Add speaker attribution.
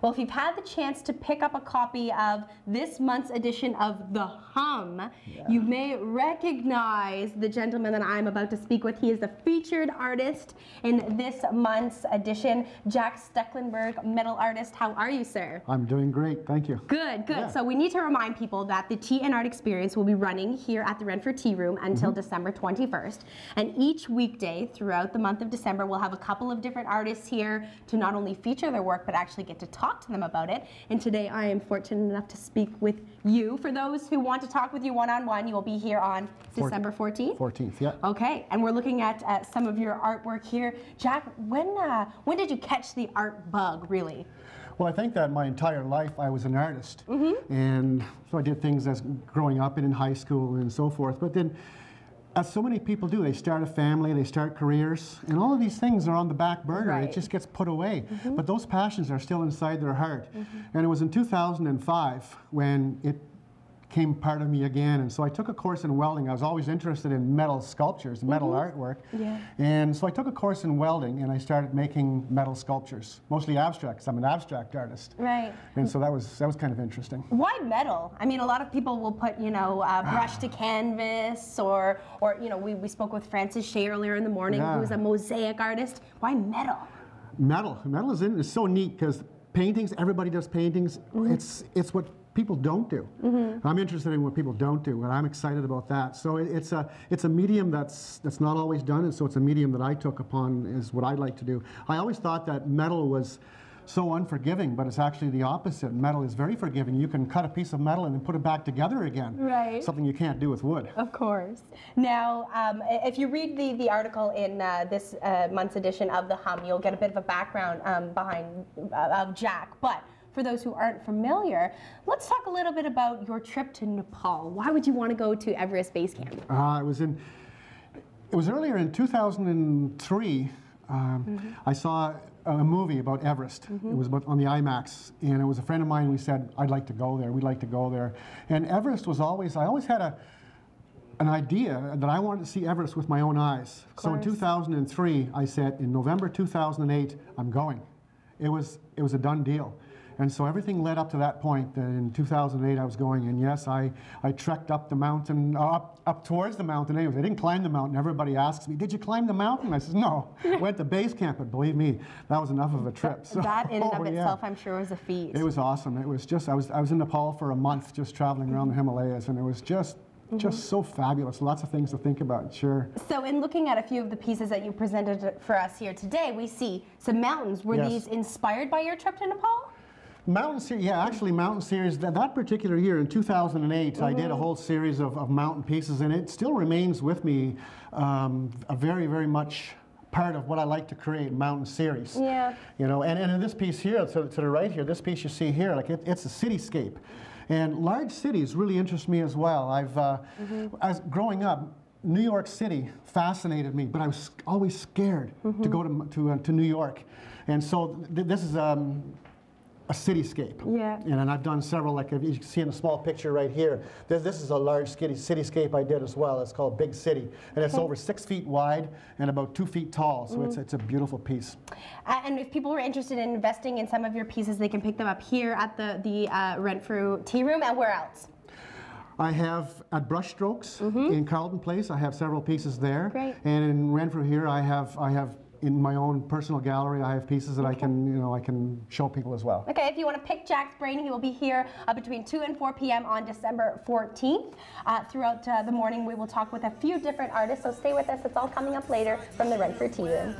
Speaker 1: Well, if you've had the chance to pick up a copy of this month's edition of The Hum, you may recognize the gentleman that I'm about to speak with. He is the featured artist in this month's edition, Jack Stecklenburg, metal artist. How are you, sir?
Speaker 2: I'm doing great, thank you.
Speaker 1: Good, good. Yeah. So we need to remind people that the Tea and Art Experience will be running here at the Renfrew Tea Room until December 21st. And each weekday throughout the month of December, we'll have a couple of different artists here to not only feature their work, but actually get to talk to them about it. And today I am fortunate enough to speak with you. For those who want to talk with you one-on-one, you will be here on December 14th?
Speaker 2: 14th, yeah.
Speaker 1: Okay, and we're looking at some of your artwork here. Jack, when did you catch the art bug, really?
Speaker 2: Well, I think that my entire life I was an artist. And so I did things as growing up and in high school and so forth. But then, as so many people do, they start a family, they start careers, and all of these things are on the back burner. Right. It just gets put away. But those passions are still inside their heart. And it was in 2005 when it became part of me again, and so I took a course in welding. I was always interested in metal sculptures, metal artwork, and so I took a course in welding, and I started making metal sculptures, mostly abstract, because I'm an abstract artist.
Speaker 1: Right.
Speaker 2: And so that was kind of interesting.
Speaker 1: Why metal? I mean, a lot of people will put, you know, brush to canvas, or you know, we spoke with Francis Shea earlier in the morning, who's a mosaic artist. Why metal?
Speaker 2: Metal is so neat because paintings. Everybody does paintings. It's what people don't do. I'm interested in what people don't do, and I'm excited about that. So it's a medium that's not always done, and so it's a medium that I took upon is what I like to do. I always thought that metal was so unforgiving, but it's actually the opposite. Metal is very forgiving. You can cut a piece of metal and then put it back together again. Right. Something you can't do with wood.
Speaker 1: Of course. Now, if you read the article in this month's edition of The Hum, you'll get a bit of a background of Jack. But for those who aren't familiar, let's talk a little bit about your trip to Nepal. Why would you want to go to Everest Base Camp?
Speaker 2: It was earlier in 2003. I saw a movie about Everest. It was on the IMAX, and it was a friend of mine. We said, I'd like to go there. We'd like to go there. And Everest was always, I always had an idea that I wanted to see Everest with my own eyes. So in 2003, I said, in November 2008, I'm going. It was a done deal. And so everything led up to that point. That in 2008 I was going, and yes, I trekked up the mountain, up towards the mountain anyways. I didn't climb the mountain. Everybody asks me, did you climb the mountain? I said, no. Went to base camp, but believe me, that was enough of a trip. So,
Speaker 1: that in and of itself, I'm sure, was a feat.
Speaker 2: It was awesome. It was just, I was in Nepal for a month just traveling around the Himalayas, and it was just so fabulous. Lots of things to think about, sure.
Speaker 1: So in looking at a few of the pieces that you presented for us here today, we see some mountains. Were these inspired by your trip to Nepal?
Speaker 2: Mountain series, yeah, actually mountain series. That particular year in 2008, I did a whole series of mountain pieces, and it still remains with me a very, very much part of what I like to create, mountain series. Yeah. You know, and in this piece here, to the right here, this piece you see here, like it's a cityscape. And large cities really interest me as well. As growing up, New York City fascinated me, but I was always scared to go to New York. And so this is a cityscape. Yeah. And I've done several, like you can see in the small picture right here. This is a large cityscape I did as well. It's called Big City. And it's over 6 feet wide and about 2 feet tall. So it's a beautiful piece.
Speaker 1: And if people were interested in investing in some of your pieces, they can pick them up here at the Renfrew Tea Room. And where else?
Speaker 2: I have at Brushstrokes in Carlton Place. I have several pieces there.
Speaker 1: Great.
Speaker 2: And in Renfrew here, I have in my own personal gallery, I have pieces that I can show people as well. Okay,
Speaker 1: if you want to pick Jack's brain, he will be here between 2 and 4 p.m. on December 14th. Throughout the morning, we will talk with a few different artists, so stay with us. It's all coming up later from the Renfrew Tea Room.